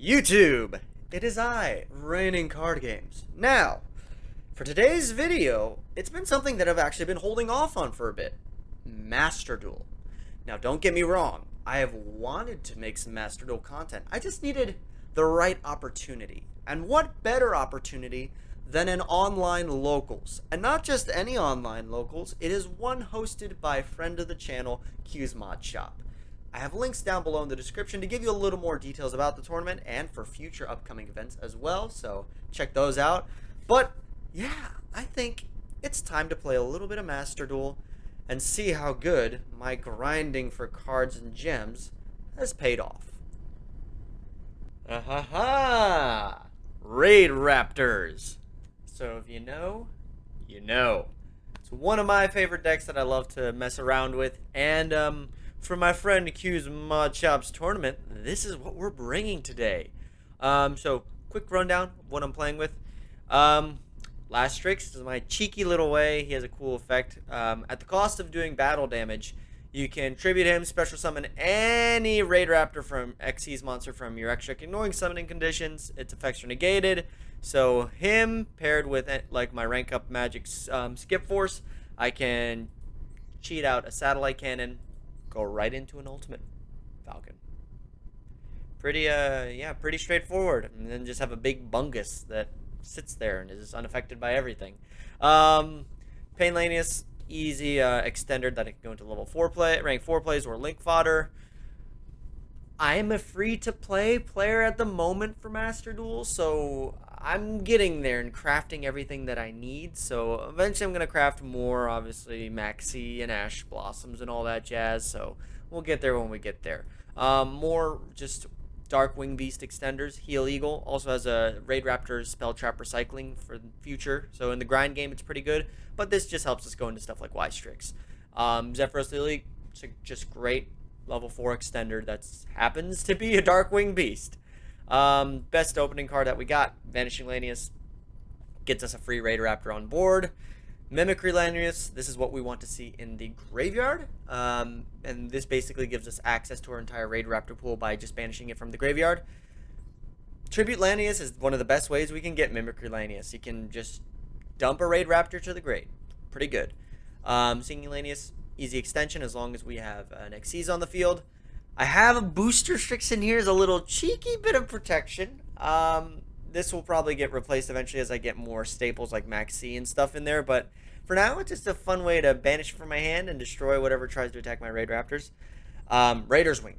YouTube! It is I, RainingCardGames. Now, for today's video, it's been something that I've actually been holding off on for a bit. Master Duel. Now, don't get me wrong, I have wanted to make some Master Duel content. I just needed the right opportunity. And what better opportunity than an online locals? And not just any online locals, it is one hosted by a friend of the channel, Q's Mod Shop. I have links down below in the description to give you a little more details about the tournament and for future upcoming events as well, so check those out. But yeah, I think it's time to play a little bit of Master Duel and see how good my grinding for cards and gems has paid off. Ahaha! Raidraptors! So if you know, you know. It's one of my favorite decks that I love to mess around with, and for my friend Q's Mod Shop's tournament, this is what we're bringing today. So quick rundown of what I'm playing with. Lastrix is my cheeky little way. He has a cool effect. At the cost of doing battle damage, you can tribute him, special summon any Raidraptor from Xyz monster from your extra ignoring summoning conditions. Its effects are negated. So him paired with like my rank up magic skip force, I can cheat out a satellite cannon, go right into an ultimate Falcon. Pretty straightforward. And then just have a big bungus that sits there and is unaffected by everything. Painlanius, easy extender that I can go into level 4 play, rank 4 plays, or link fodder. I am a free-to-play player at the moment for Master Duel, so I'm getting there and crafting everything that I need. So eventually I'm going to craft more, obviously, Maxi and Ash Blossoms and all that jazz. So we'll get there when we get there. More just Darkwing Beast extenders. Heal Eagle also has a Raidraptor Spell Trap Recycling for the future. So in the grind game, it's pretty good. But this just helps us go into stuff like Y-Strix. Zephyros Lily, just great. Level 4 extender that happens to be a Darkwing Beast. Best opening card that we got, Vanishing Lanius, gets us a free Raidraptor on board. Mimicry Lanius, this is what we want to see in the graveyard. And this basically gives us access to our entire Raidraptor pool by just banishing it from the graveyard. Tribute Lanius is one of the best ways we can get Mimicry Lanius. You can just dump a Raidraptor to the grave. Pretty good. Singing Lanius, easy extension as long as we have an Xyz on the field. I have a Booster Strix in here as a little cheeky bit of protection. This will probably get replaced eventually as I get more staples like Maxi and stuff in there. But for now, it's just a fun way to banish from my hand and destroy whatever tries to attack my Raidraptors. Raider's Wing.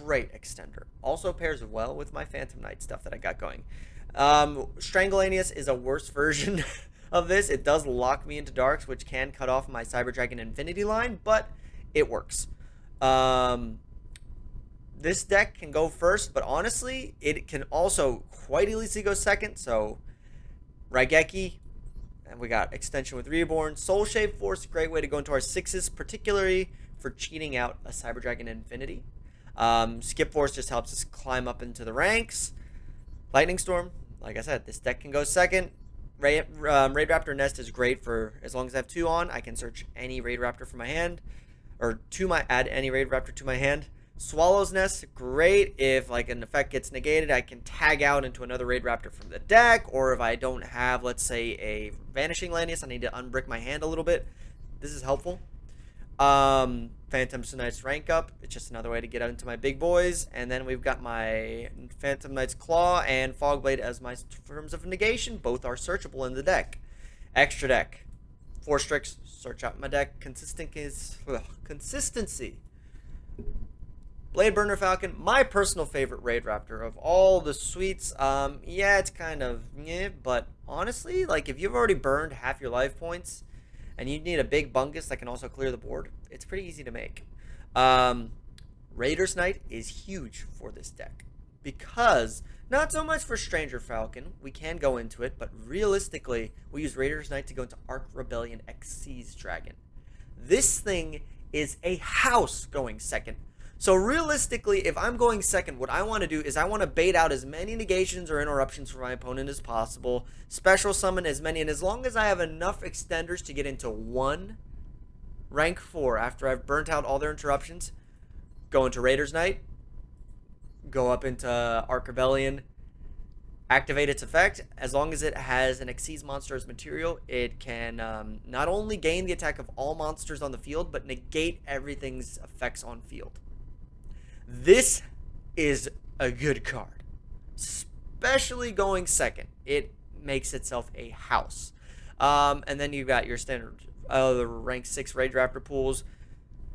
Great extender. Also pairs well with my Phantom Knight stuff that I got going. Strangulanius is a worse version of this. It does lock me into darks, which can cut off my Cyber Dragon Infinity line, but it works. This deck can go first, but honestly, it can also quite easily go second. So, Raigeki, and we got extension with Reborn. Soul Shave Force, great way to go into our 6s, particularly for cheating out a Cyber Dragon Infinity. Skip Force just helps us climb up into the ranks. Lightning Storm, like I said, this deck can go second. Raidraptor Nest is great for as long as I have 2 on. I can search any Raidraptor from my hand, or add any Raidraptor to my hand. Swallow's Nest, great if like an effect gets negated, I can tag out into another Raidraptor from the deck, or if I don't have, let's say, a Vanishing Lanius, I need to unbrick my hand a little bit. This is helpful. Phantom Knight's rank up, it's just another way to get out into my big boys. And then we've got my Phantom Knight's Claw and Fogblade as my terms of negation. Both are searchable in the deck. Extra deck. 4 Strix, search out my deck. Consistency. Blade Burner Falcon, my personal favorite Raidraptor of all the suites. Yeah, it's kind of but honestly, like if you've already burned half your life points and you need a big bungus that can also clear the board, it's pretty easy to make. Raider's Knight is huge for this deck because not so much for Stranger Falcon, we can go into it, but realistically, we use Raider's Knight to go into Arc Rebellion Xyz Dragon. This thing is a house going second. So realistically, if I'm going second, what I want to do is I want to bait out as many negations or interruptions for my opponent as possible, special summon as many, and as long as I have enough extenders to get into 1 rank 4 after I've burnt out all their interruptions, go into Raider's Knight, go up into Arc Rebellion, activate its effect. As long as it has an Xyz monster as material, it can not only gain the attack of all monsters on the field, but negate everything's effects on field. This is a good card, especially going second. It makes itself a house. And then you've got your standard rank 6 Raidraptor pools.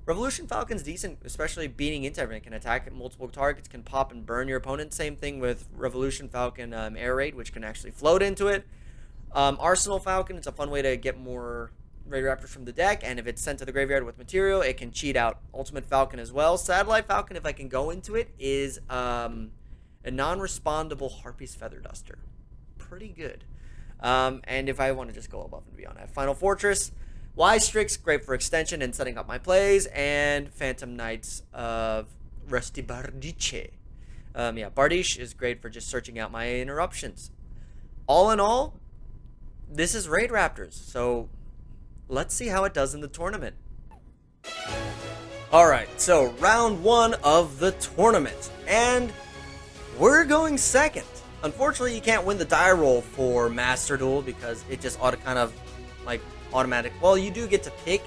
Revolution Falcon's decent, especially beating into everything. Can attack multiple targets, can pop and burn your opponent. Same thing with Revolution Falcon Air Raid, which can actually float into it. Arsenal Falcon, it's a fun way to get more Raidraptors from the deck, and if it's sent to the graveyard with material, it can cheat out Ultimate Falcon as well. Satellite Falcon, if I can go into it, is a non-respondable Harpy's Feather Duster. Pretty good. And if I want to just go above and beyond, I have Final Fortress. Y-Strix, great for extension and setting up my plays, and Phantom Knights of Rusty Bardiche. Bardiche is great for just searching out my interruptions. All in all, this is Raidraptors, so let's see how it does in the tournament. Alright, so round 1 of the tournament, and we're going second. Unfortunately, you can't win the die roll for Master Duel because it just automatic. Well, you do get to pick.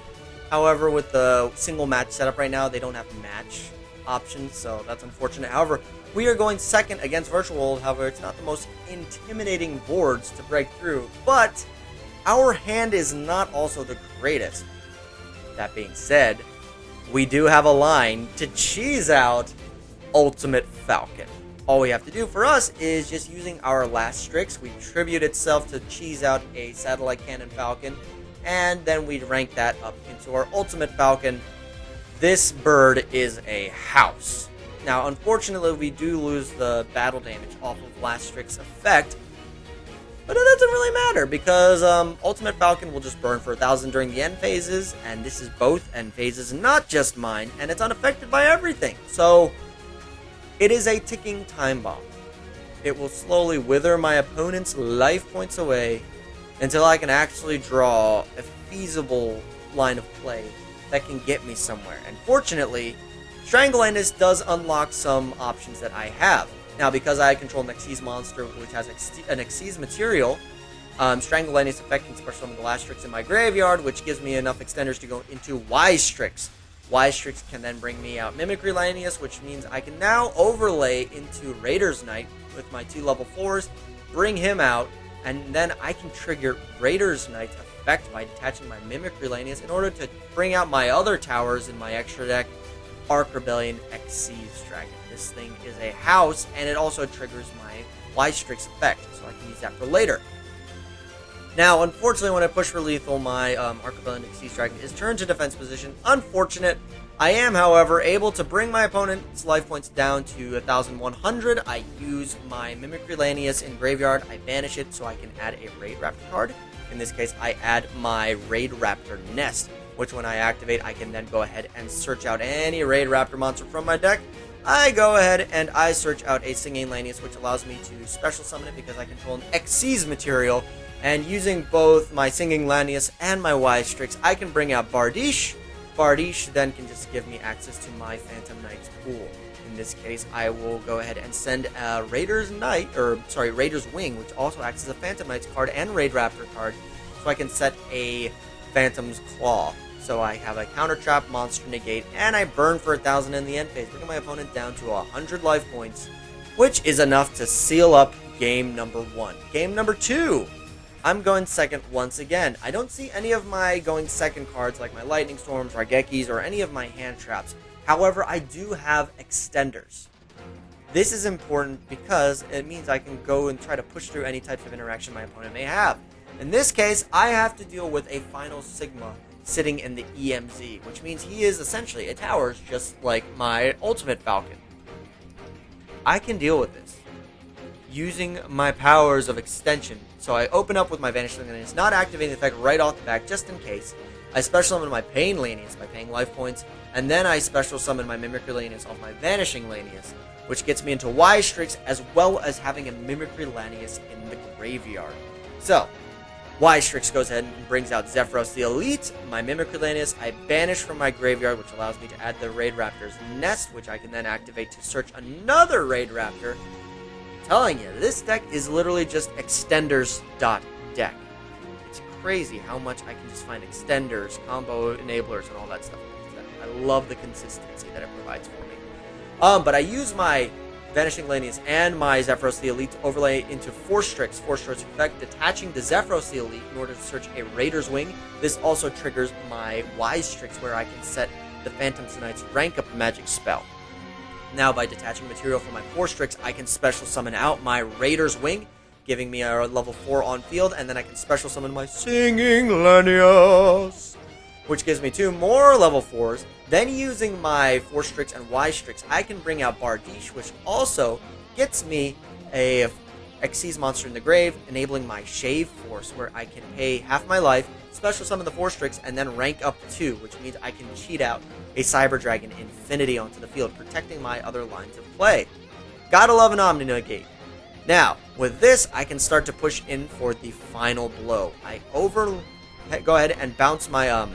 However, with the single match setup right now, they don't have match options, so that's unfortunate. However, we are going second against Virtual World. However, it's not the most intimidating boards to break through, but our hand is not also the greatest. That being said, we do have a line to cheese out Ultimate Falcon. All we have to do for us is just using our last Strix. We tribute itself to cheese out a Satellite Cannon Falcon, and then we rank that up into our Ultimate Falcon. This bird is a house. Now, unfortunately, we do lose the battle damage off of last Strix effect, but it doesn't really matter because Ultimate Falcon will just burn for 1,000 during the end phases, and this is both end phases, not just mine, and it's unaffected by everything. So it is a ticking time bomb. It will slowly wither my opponent's life points away until I can actually draw a feasible line of play that can get me somewhere. And fortunately, Strangleanus does unlock some options that I have. Now, because I control an Xyz monster which has an Xyz material, Strangleanus effect can special summon the last Strix in my graveyard, which gives me enough extenders to go into Y-Strix. Y-Strix can then bring me out Mimicry Lanius, which means I can now overlay into Raider's Knight with my 2 level 4s, bring him out, and then I can trigger Raider's Knight's effect by detaching my Mimicry Lanius in order to bring out my other towers in my extra deck, Arc Rebellion Xyz Dragon. This thing is a house, and it also triggers my Y-Strix effect, so I can use that for later. Now, unfortunately, when I push for lethal, my Arc Rebellion Xyz Dragon is turned to defense position. Unfortunate. I am, however, able to bring my opponent's life points down to 1,100. I use my Mimicry Lanius in graveyard. I banish it so I can add a Raidraptor card. In this case, I add my Raidraptor Nest, which when I activate, I can then go ahead and search out any Raidraptor monster from my deck. I go ahead and I search out a Singing Lanius, which allows me to special summon it because I control an Xyz material. And using both my Singing Lanius and my Y-Strix, I can bring out Bardiche. Bardiche then can just give me access to my Phantom Knight's pool. In this case, I will go ahead and send a Raider's Wing, which also acts as a Phantom Knight's card and Raidraptor card, so I can set a Phantom's Claw. So I have a Counter Trap, Monster Negate, and I burn for 1,000 in the end phase, bringing my opponent down to 100 life points, which is enough to seal up game number 1. Game number 2. I'm going second once again. I don't see any of my going second cards like my Lightning Storms, Raigekis, or any of my hand traps. However, I do have extenders. This is important because it means I can go and try to push through any types of interaction my opponent may have. In this case, I have to deal with a Final Sigma sitting in the EMZ, which means he is essentially a tower just like my Ultimate Falcon. I can deal with this using my powers of extension. So I open up with my Vanishing Lanius, not activating the effect right off the bat, just in case. I special summon my Pain Lanius by paying life points, and then I special summon my Mimicry Lanius off my Vanishing Lanius, which gets me into Y-Strix, as well as having a Mimicry Lanius in the graveyard. So, Y-Strix goes ahead and brings out Zephyros the Elite, my Mimicry Lanius. I banish from my graveyard, which allows me to add the Raidraptor's Nest, which I can then activate to search another Raidraptor. I'm telling you, this deck is literally just extenders.deck. It's crazy how much I can just find extenders, combo enablers, and all that stuff. I love the consistency that it provides for me. But I use my Vanishing Lanius and my Zephyros the Elite to overlay into Force Strix. Force Strix effect, detaching the Zephyros the Elite in order to search a Raider's Wing. This also triggers my Y-Strix, where I can set the Phantom Knight's rank up magic spell. Now, by detaching material from my Force Strix, I can special summon out my Raider's Wing, giving me a level 4 on field, and then I can special summon my Singing Lanius, which gives me 2 more level 4s. Then using my Force Strix and Y-Strix, I can bring out Bardiche, which also gets me a Xyz monster in the grave, enabling my Shave Force, where I can pay half my life, special summon the Force Strix, and then rank up 2, which means I can cheat out a Cyber Dragon Infinity onto the field, protecting my other lines of play. Gotta love an Omni Negate. Now, with this, I can start to push in for the final blow. I go ahead and bounce my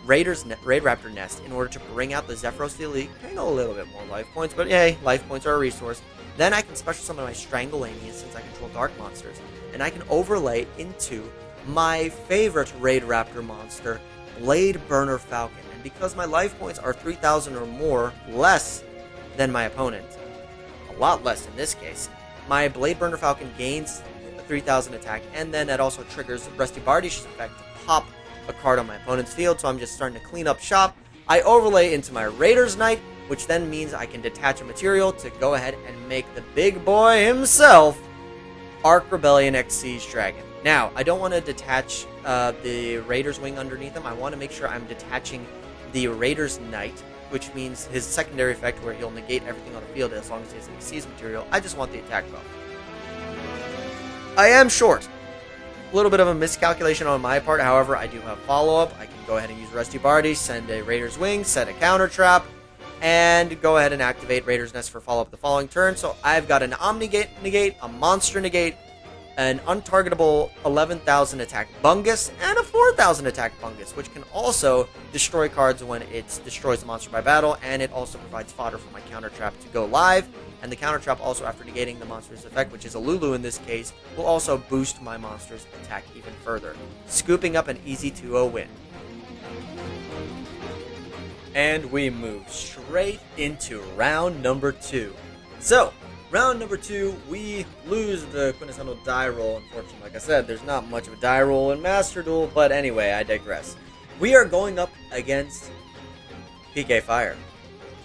Raidraptor Nest in order to bring out the Zephyros the Elite, paying a little bit more life points, but hey, life points are a resource. Then I can special summon my Strangle Lanius since I control dark monsters, and I can overlay into my favorite Raidraptor monster, Blade Burner Falcon. And because my life points are 3,000 or more less than my opponent, a lot less in this case, my Blade Burner Falcon gains a 3,000 attack, and then that also triggers Rusty Bardiche's effect to pop a card on my opponent's field, so I'm just starting to clean up shop. I overlay into my Raider's Knight, which then means I can detach a material to go ahead and make the big boy himself, Arc Rebellion Xyz Dragon. Now, I don't want to detach the Raider's Wing underneath him. I want to make sure I'm detaching the Raider's Knight, which means his secondary effect where he'll negate everything on the field as long as he has an Xyz material. I just want the attack buff. I am short. A little bit of a miscalculation on my part, however, I do have follow-up. I can go ahead and use Rusty Bardiche, send a Raider's Wing, set a counter trap, and go ahead and activate Raider's Nest for follow-up the following turn. So I've got an Omni Negate, a Monster Negate, an untargetable 11,000 attack Bungus, and a 4,000 attack Bungus, which can also destroy cards when it destroys the monster by battle, and it also provides fodder for my counter trap to go live. And the counter trap also, after negating the monster's effect, which is a Lulu in this case, will also boost my monster's attack even further, scooping up an easy 2-0 win. And we move straight into round number 2. So, round number 2, we lose the quintessential die roll. Unfortunately, like I said, there's not much of a die roll in Master Duel, but anyway, I digress. We are going up against PK Fire.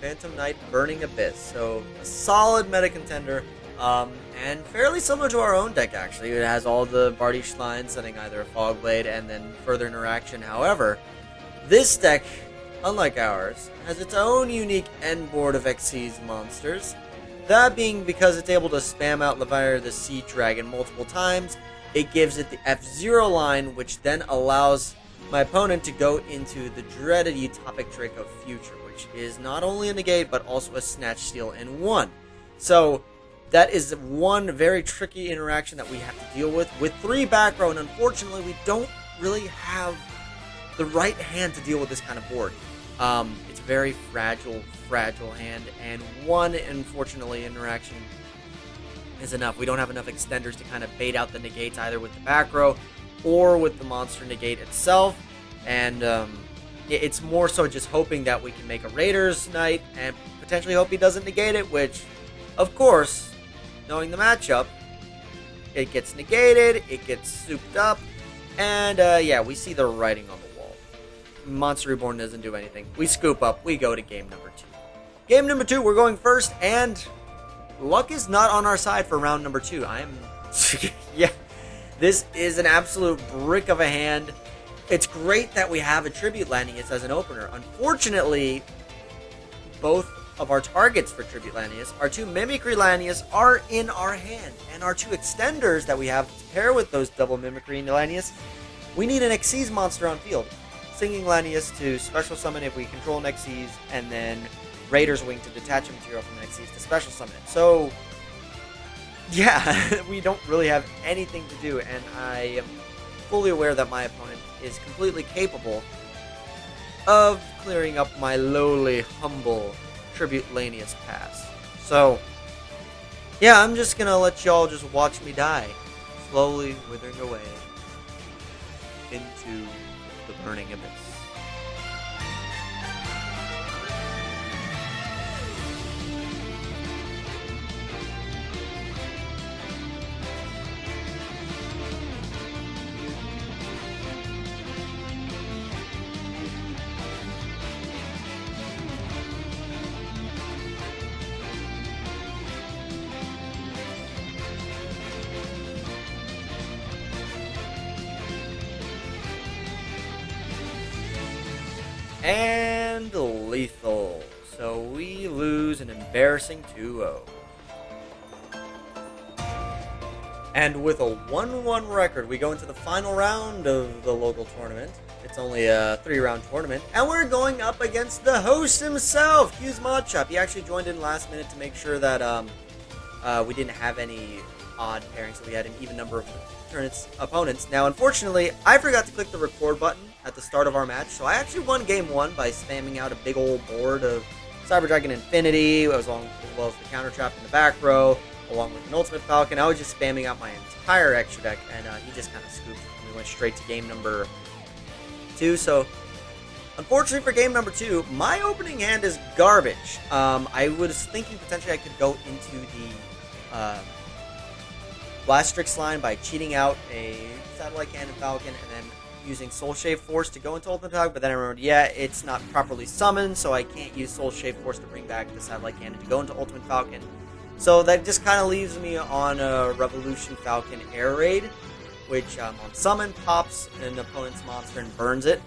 Phantom Knight, Burning Abyss. So, a solid meta contender, and fairly similar to our own deck, actually. It has all the Bardiche lines, setting either a Fog Blade and then further interaction. However, this deck, unlike ours, has its own unique end board of Xyz monsters. That being because it's able to spam out Leviathan the Sea Dragon multiple times. It gives it the F-Zero line, which then allows my opponent to go into the dreaded Utopic Draco Future, which is not only a negate, but also a Snatch Steal in one. So, that is one very tricky interaction that we have to deal with 3 back row, and unfortunately, we don't really have the right hand to deal with this kind of board. It's a very fragile hand, and one, unfortunately, interaction is enough. We don't have enough extenders to kind of bait out the negates either with the back row or with the monster negate itself, and it's more so just hoping that we can make a Raider's Knight and potentially hope he doesn't negate it, which, of course, knowing the matchup, it gets negated, it gets souped up, and yeah, we see the writing on the wall. Monster Reborn doesn't do anything. We scoop up, we go to game number 2. Game number 2, we're going first, and luck is not on our side for round number 2. Yeah, this is an absolute brick of a hand. It's great that we have a Tribute Lanius as an opener. Unfortunately, both of our targets for Tribute Lanius, our 2 Mimicry Lanius, are in our hand, and our 2 extenders that we have to pair with those double Mimicry Lanius, we need an Xyz monster on field. Singing Lanius to special summon if we control an Xyz, and then Raider's Wing to detach a material from an Xyz to special summon it. So, yeah, we don't really have anything to do, and I am fully aware that my opponent is completely capable of clearing up my lowly, humble Tribute Lanius pass. So, yeah, I'm just gonna let y'all just watch me die, slowly withering away into the burning abyss. And lethal. So we lose an embarrassing 2-0. And with a 1-1 record, we go into the final round of the local tournament. It's only a 3-round tournament. And we're going up against the host himself, Hughes Modshop. He actually joined in last minute to make sure that we didn't have any odd pairings, so we had an even number of opponents. Now, unfortunately, I forgot to click the record button at the start of our match, so I actually won game 1 by spamming out a big old board of Cyber Dragon Infinity, as well as the counter trap in the back row, along with an Ultimate Falcon. I was just spamming out my entire extra deck, and he just kind of scooped, and we went straight to game number 2. So, unfortunately for game number 2, my opening hand is garbage. I was thinking potentially I could go into the Blastrix line by cheating out a Satellite Cannon Falcon and then using Soul Shave Force to go into Ultimate Attack, but then I remembered, yeah, it's not properly summoned, so I can't use Soul Shave Force to bring back the Satellite Cannon to go into Ultimate Falcon. So that just kind of leaves me on a Revolution Falcon Air Raid, which on summon pops an opponent's monster and burns it.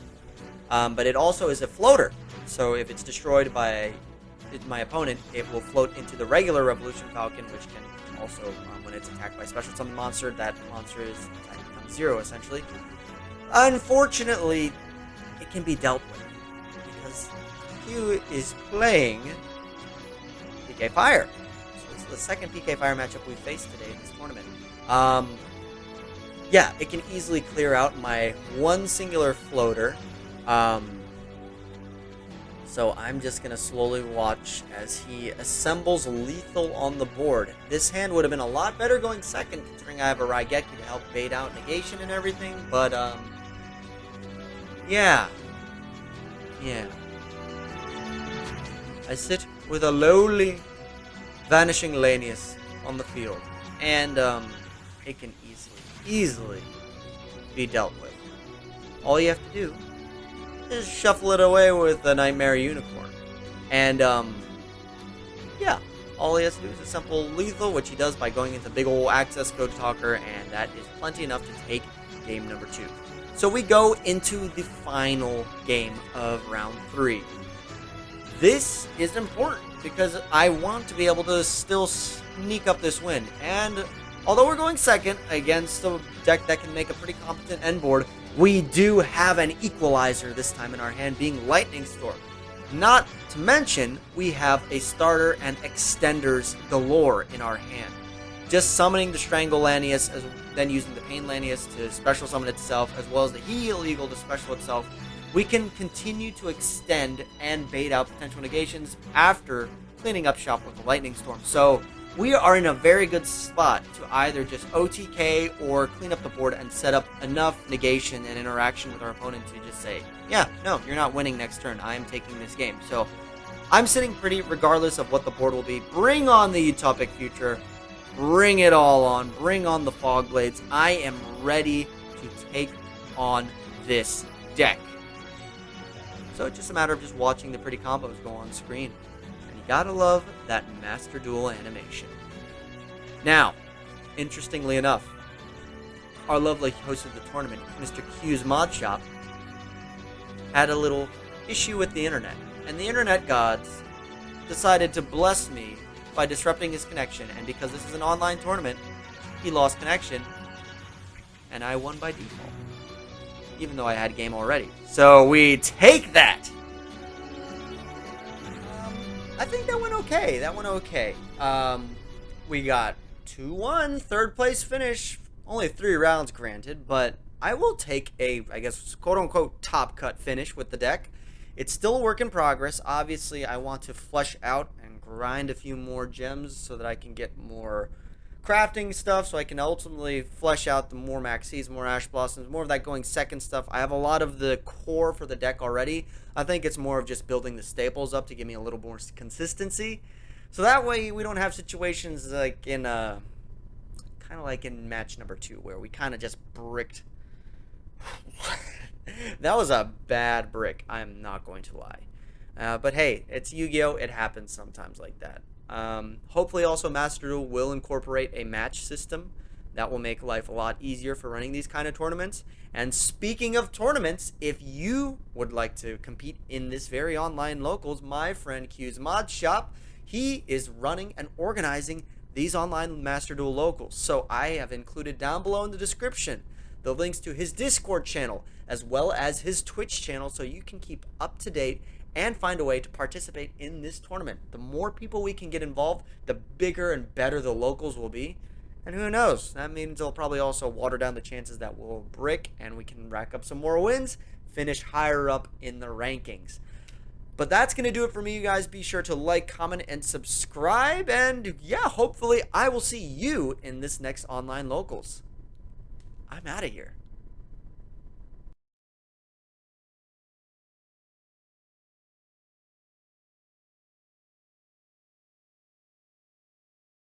But it also is a floater, so if it's destroyed by my opponent, it will float into the regular Revolution Falcon, which can also, when it's attacked by a special summon monster, that monster is attack becomes 0, essentially. Unfortunately, it can be dealt with, because Q is playing PK Fire. So it's the second PK Fire matchup we've faced today in this tournament. Yeah, it can easily clear out my one singular floater. So I'm just going to slowly watch as he assembles lethal on the board. This hand would have been a lot better going second, considering I have a Raigeki to help bait out negation and everything, but, yeah. I sit with a lowly Vanishing Lanius on the field, and, it can easily be dealt with. All you have to do is shuffle it away with the Nightmare Unicorn. And, yeah. All he has to do is a simple lethal, which he does by going into big ol' access code talker, and that is plenty enough to take game number 2. So we go into the final game of round 3. This is important, because I want to be able to still sneak up this win. And although we're going second against a deck that can make a pretty competent end board, we do have an equalizer this time in our hand, being Lightning Storm. Not to mention, we have a starter and extenders galore in our hand. Just summoning the Strangle Lanius, then using the Pain Lanius to special summon itself, as well as the Heal Eagle to special itself, we can continue to extend and bait out potential negations after cleaning up shop with the Lightning Storm. So we are in a very good spot to either just OTK or clean up the board and set up enough negation and interaction with our opponent to just say, yeah, no, you're not winning next turn. I am taking this game. So I'm sitting pretty regardless of what the board will be. Bring on the Utopic Future. Bring it all on. Bring on the Fog Blades. I am ready to take on this deck. So it's just a matter of just watching the pretty combos go on screen. Gotta love that Master Duel animation. Now, interestingly enough, our lovely host of the tournament, Mr. Q's Mod Shop, had a little issue with the internet. And the internet gods decided to bless me by disrupting his connection. And because this is an online tournament, he lost connection. And I won by default. Even though I had game already. So we take that! I think that went okay. We got 2-1, third place finish. Only 3 rounds granted, but I will take a, I guess, quote unquote top cut finish with the deck. It's still a work in progress. Obviously, I want to flesh out and grind a few more gems so that I can get more crafting stuff, so I can ultimately flesh out the more Maxis, more Ash Blossoms, more of that going second stuff. I have a lot of the core for the deck already. I think it's more of just building the staples up to give me a little more consistency. So that way we don't have situations like in kind of like in match number 2 where we kind of just bricked. That was a bad brick, I'm not going to lie. But hey, it's Yu-Gi-Oh! It happens sometimes like that. Hopefully also Master Duel will incorporate a match system. That will make life a lot easier for running these kind of tournaments. And speaking of tournaments, if you would like to compete in this very online locals, my friend Q's Mod Shop, he is running and organizing these online Master Duel locals. So I have included down below in the description the links to his Discord channel as well as his Twitch channel, so you can keep up to date and find a way to participate in this tournament. The more people we can get involved, the bigger and better the locals will be. And who knows, that means it'll probably also water down the chances that we'll brick and we can rack up some more wins, finish higher up in the rankings. But that's going to do it for me, you guys. Be sure to like, comment, and subscribe. And yeah, hopefully I will see you in this next online locals. I'm out of here.